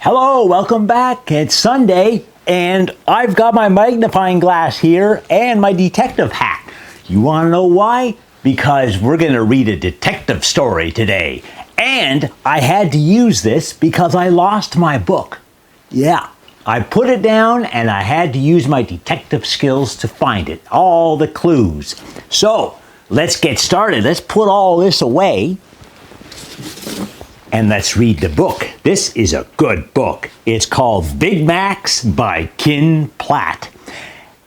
Hello, welcome back. It's Sunday, and I've got my magnifying glass here and my detective hat. You want to know why? Because we're going to read a detective story today. And I had to use this because I lost my book. Yeah, I put it down and I had to use my detective skills to find it. All the clues. So, let's get started. Let's put all this away. And let's read the book. This is a good book. It's called Big Macs by Kin Platt.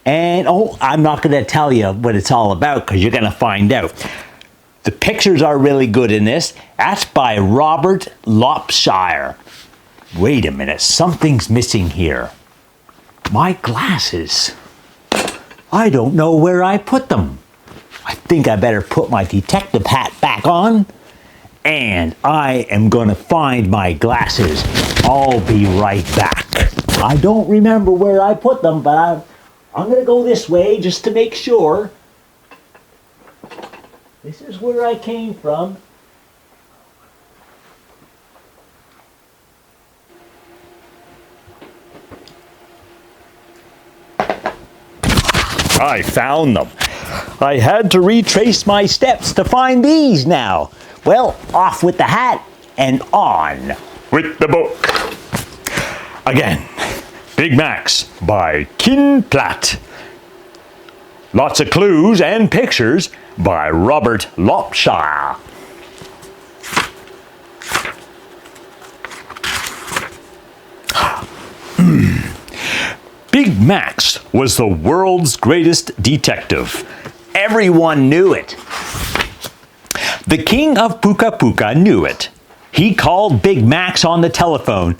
And, I'm not going to tell you what it's all about because you're going to find out. The pictures are really good in this. That's by Robert Lopshire. Wait a minute, something's missing here. My glasses. I don't know where I put them. I think I better put my detective hat back on. And I am going to find my glasses. I'll be right back. I don't remember where I put them, but I'm going to go this way just to make sure. This is where I came from. I found them. I had to retrace my steps to find these now. Well, off with the hat and on with the book. Again, Big Macs by Kin Platt. Lots of clues and pictures by Robert Lopshire. Big Macs was the world's greatest detective. Everyone knew it. The king of Puka Puka knew it. He called Big Macs on the telephone.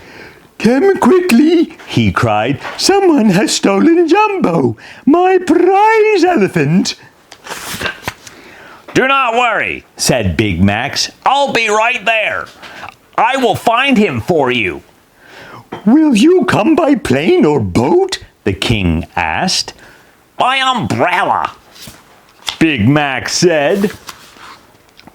"Come quickly," he cried. "Someone has stolen Jumbo, my prize elephant." "Do not worry," said Big Macs. "I'll be right there. I will find him for you." "Will you come by plane or boat?" the king asked. "By umbrella," Big Mac said.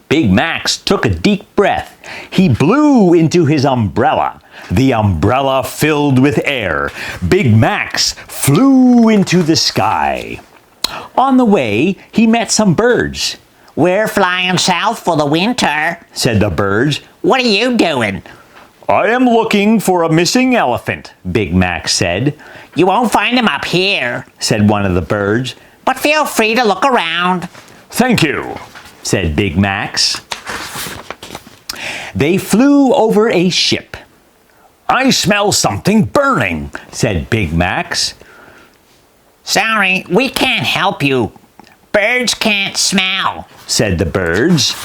Big Macs took a deep breath. He blew into his umbrella. The umbrella filled with air. Big Macs flew into the sky. On the way, he met some birds. "We're flying south for the winter," said the birds. "What are you doing?" "I am looking for a missing elephant," Big Mac said. "You won't find him up here," said one of the birds. "But feel free to look around." "Thank you," said Big Macs. They flew over a ship. "I smell something burning," said Big Macs. "Sorry, we can't help you. Birds can't smell," said the birds.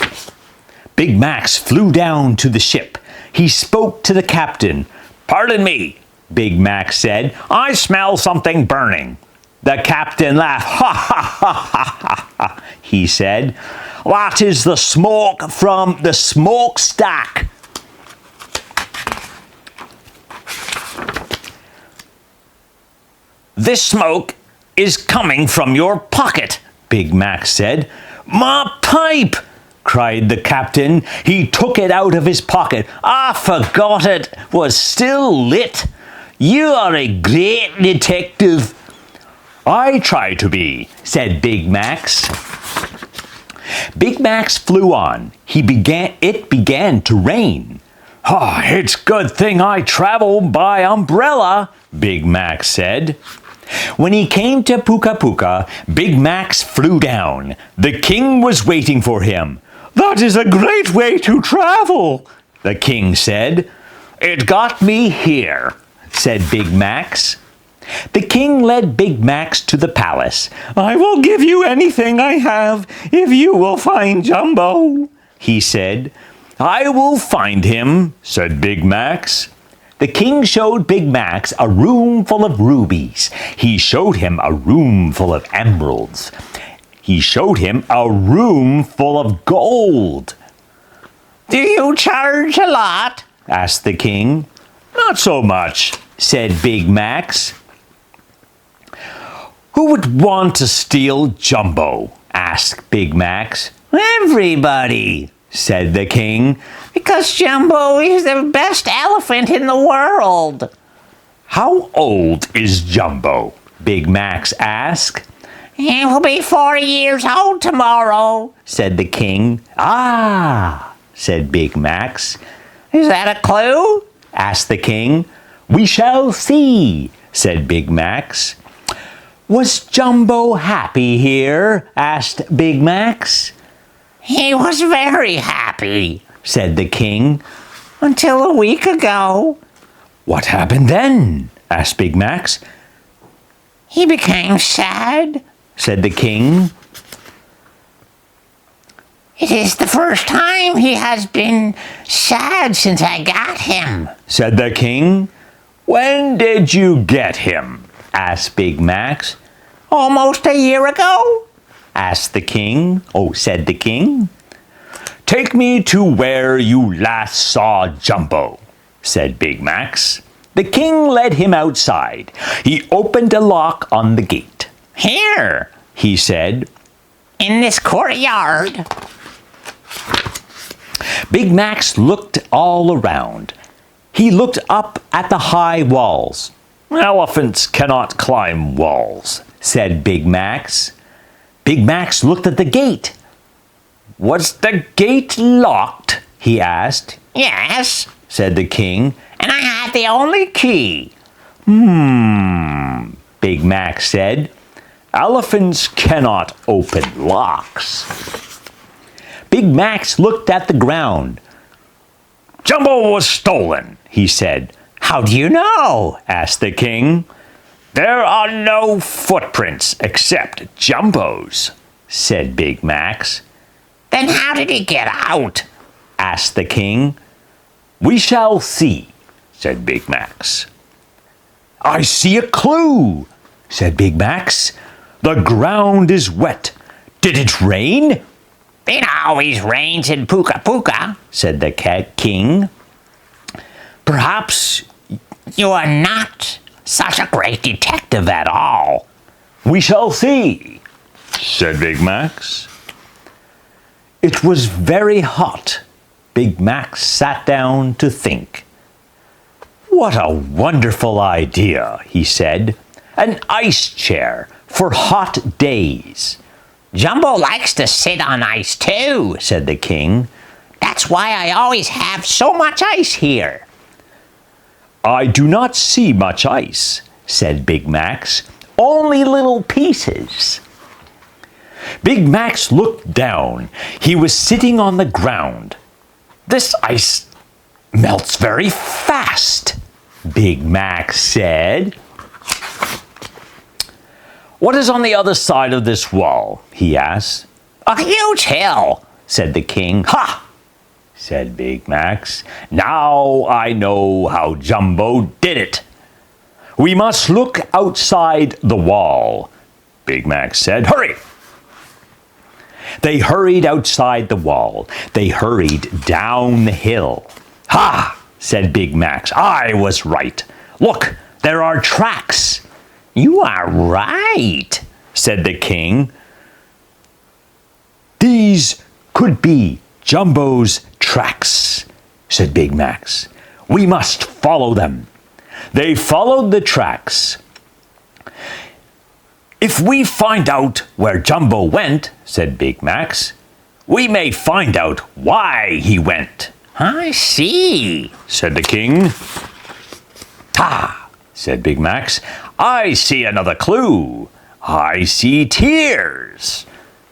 Big Macs flew down to the ship. He spoke to the captain. "Pardon me," Big Mac said. "I smell something burning." The captain laughed. "Ha ha ha ha ha ha," he said. "That is the smoke from the smokestack." "This smoke is coming from your pocket," Big Mac said. "My pipe!" cried the captain. He took it out of his pocket. "I forgot it was still lit. You are a great detective." "I try to be," said Big Macs. Big Macs flew on. It began to rain. "It's good thing I travel by umbrella," Big Mac said. When he came to Puka Puka, Big Macs flew down. The king was waiting for him. "That is a great way to travel," the king said. "It got me here," said Big Macs. The king led Big Macs to the palace. "I will give you anything I have if you will find Jumbo," he said. "I will find him," said Big Macs. The king showed Big Macs a room full of rubies. He showed him a room full of emeralds. He showed him a room full of gold. "Do you charge a lot?" asked the king. "Not so much," said Big Macs. "Who would want to steal Jumbo?" asked Big Macs. "Everybody," said the king. Because Jumbo is the best elephant in the world. How old is Jumbo? Big Max asked. He will be 4 years old tomorrow, said the king. Ah, said Big Max. Is that a clue? asked the king. We shall see, said Big Max. Was Jumbo happy here? asked Big Max. He was very happy, said the king. Until a week ago. What happened then? asked Big Max. He became sad, said the king. It is the first time he has been sad since I got him, said the king. When did you get him? asked Big Max. Almost a year ago, asked the king. Oh, said the king. Take me to where you last saw Jumbo, said Big Max. The king led him outside. He opened a lock on the gate. Here, he said, in this courtyard. Big Max looked all around. He looked up at the high walls. Elephants cannot climb walls, said Big Max. Big Max looked at the gate. Was the gate locked? He asked. Yes, said the king. And I had the only key. Big Max said. Elephants cannot open locks. Big Max looked at the ground. Jumbo was stolen, he said. How do you know? asked the king. There are no footprints except Jumbo's, said Big Max. Then how did he get out? asked the king. We shall see, said Big Max. I see a clue, said Big Max. The ground is wet. Did it rain? It always rains in Puka Puka, said the king. Perhaps you are not such a great detective at all. We shall see, said Big Max. It was very hot. Big Max sat down to think. What a wonderful idea, he said. An ice chair for hot days. Jumbo likes to sit on ice too, said the king. That's why I always have so much ice here. I do not see much ice, said Big Max. Only little pieces. Big Max looked down. He was sitting on the ground. This ice melts very fast, Big Max said. What is on the other side of this wall? He asked. A huge hill, said the king. Ha! said Big Max. Now I know how Jumbo did it. We must look outside the wall, Big Max said. Hurry! They hurried outside the wall. They hurried down the hill. Ha! said Big Max. I was right. Look, there are tracks. You are right, said the king. These could be Jumbo's tracks, said Big Max. We must follow them. They followed the tracks. If we find out where Jumbo went, said Big Max, we may find out why he went. I see, said the king. Ha, said Big Max. I see another clue. I see tears.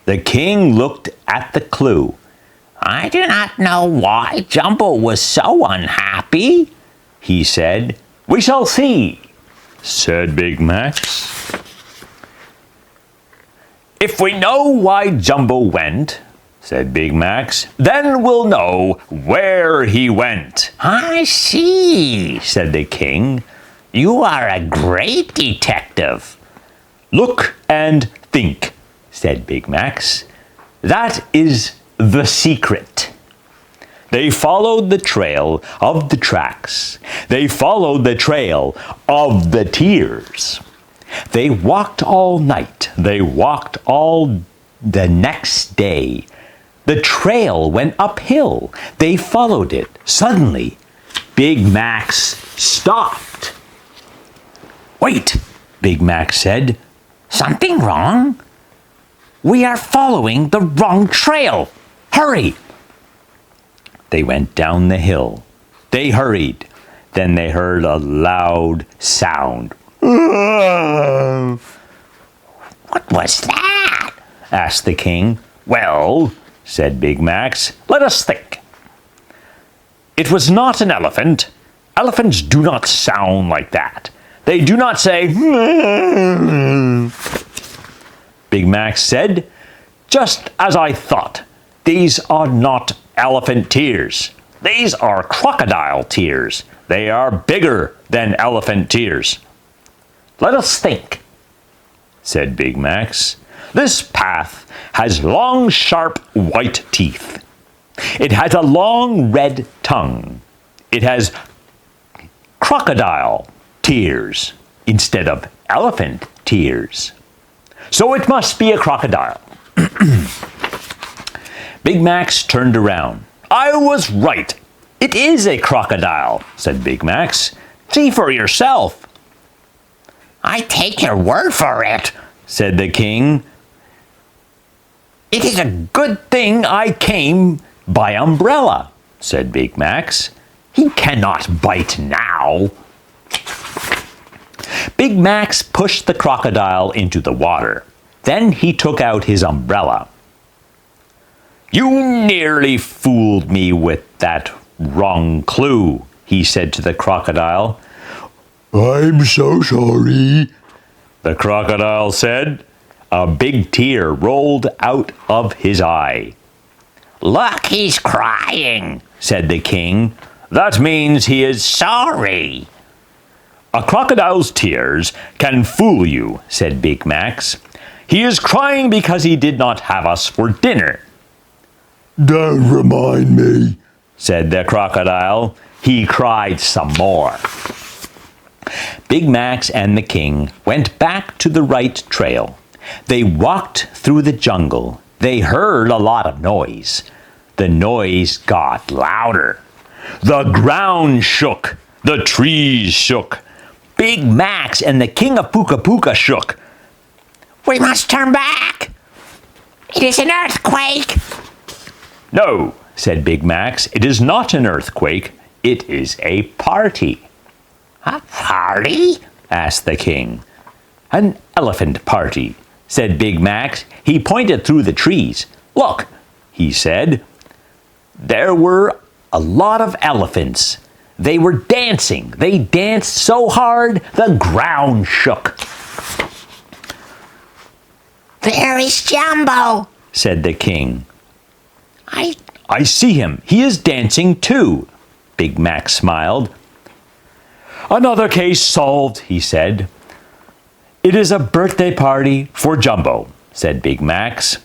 The king looked at the clue. I do not know why Jumbo was so unhappy, he said. We shall see, said Big Max. If we know why Jumbo went, said Big Max, then we'll know where he went. I see, said the king. You are a great detective. Look and think, said Big Max. That is the secret. They followed the trail of the tracks. They followed the trail of the tears. They walked all night. They walked all the next day. The trail went uphill. They followed it. Suddenly, Big Max stopped. "Wait," Big Max said. "Something wrong? We are following the wrong trail. Hurry!" They went down the hill. They hurried. Then they heard a loud sound. What was that? Asked the king. "Well," said Big Max, "let us think. It was not an elephant. Elephants do not sound like that. They do not say, Big Max said, "Just as I thought. These are not elephant tears. These are crocodile tears. They are bigger than elephant tears." "Let us think," said Big Max. "This path has long, sharp, white teeth. It has a long, red tongue. It has crocodile tears instead of elephant tears. So it must be a crocodile." Big Max turned around. "I was right. It is a crocodile," said Big Max. "See for yourself." "I take your word for it," said the king. "It is a good thing I came by umbrella," said Big Max. "He cannot bite now." Big Max pushed the crocodile into the water. Then he took out his umbrella. "You nearly fooled me with that wrong clue," he said to the crocodile. "I'm so sorry," the crocodile said. A big tear rolled out of his eye. "Look, he's crying," said the king. "That means he is sorry." "A crocodile's tears can fool you," said Big Max. "He is crying because he did not have us for dinner." "Don't remind me," said the crocodile. He cried some more. Big Max and the king went back to the right trail. They walked through the jungle. They heard a lot of noise. The noise got louder. The ground shook. The trees shook. Big Max and the king of Puka Puka shook. "We must turn back. It is an earthquake." "No," said Big Max. "It is not an earthquake. It is a party." "A party?" asked the king. "An elephant party," said Big Max. He pointed through the trees. "Look," he said. There were a lot of elephants. They were dancing. They danced so hard the ground shook. "There is Jumbo," said the king. I see him. He is dancing too." Big Max smiled. "Another case solved," he said. "It is a birthday party for Jumbo," said Big Max.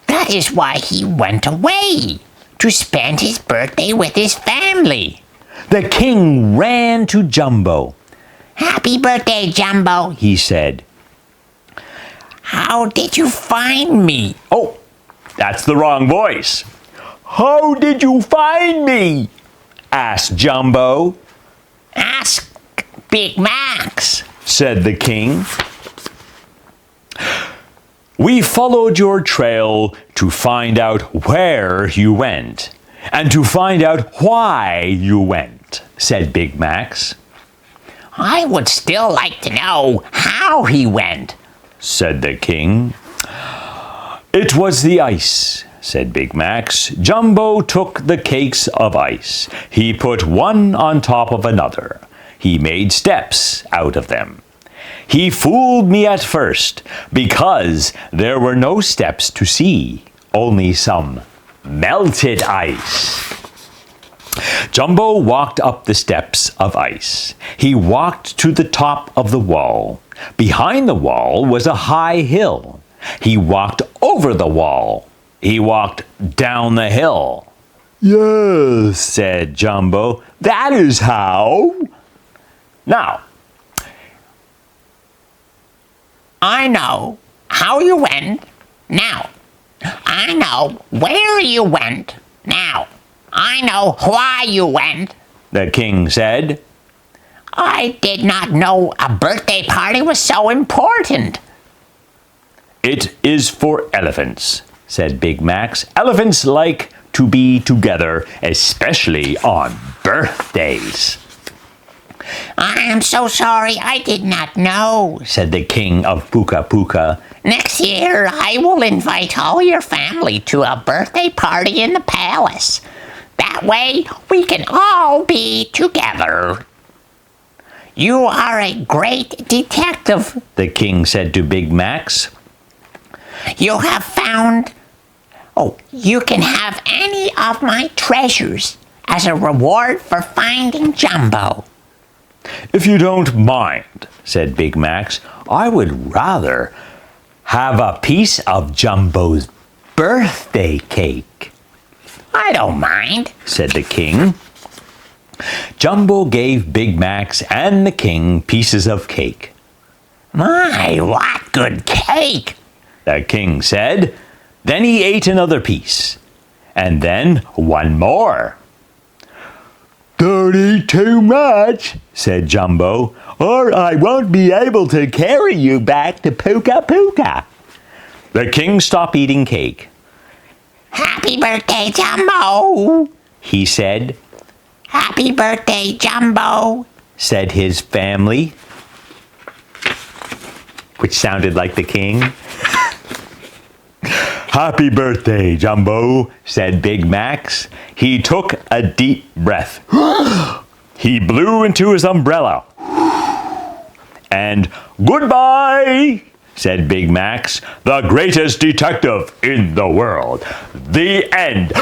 "That is why he went away, to spend his birthday with his family." The king ran to Jumbo. "Happy birthday, Jumbo," he said. "How did you find me?" "Oh, that's the wrong voice." "How did you find me?" asked Jumbo. "Ask Big Max," said the king. "We followed your trail to find out where you went, and to find out why you went," said Big Max. "I would still like to know how he went," said the king. "It was the ice," said Big Max. "Jumbo took the cakes of ice. He put one on top of another. He made steps out of them. He fooled me at first because there were no steps to see, only some melted ice." Jumbo walked up the steps of ice. He walked to the top of the wall. Behind the wall was a high hill. He walked over the wall. He walked down the hill. "Yes," said Jumbo, "that is how." "Now, "I know how you went. Now, I know where you went. Now, I know why you went. the king said. I did not know a birthday party was so important. It is for elephants, said Big Max. Elephants like to be together, especially on birthdays. I am so sorry, I did not know, Said the king of Puka Puka. Next year, I will invite all your family to a birthday party in the palace. That way, we can all be together. You are a great detective, The king said to Big Max. you have found... Oh, you can have any of my treasures as a reward for finding Jumbo. If you don't mind, said Big Max, I would rather have a piece of Jumbo's birthday cake, I don't mind. said the king. Jumbo gave Big Max and the king pieces of cake. My, what good cake! The king said. Then he ate another piece, and then one more. Don't eat too much, said Jumbo, or I won't be able to carry you back to Puka Puka. The king stopped eating cake. Happy birthday, Jumbo! He said, Happy birthday, Jumbo! said his family, which sounded like the king. Happy birthday, Jumbo, said Big Max. He took a deep breath. He blew into his umbrella. And goodbye, said Big Max, the greatest detective in the world. The end.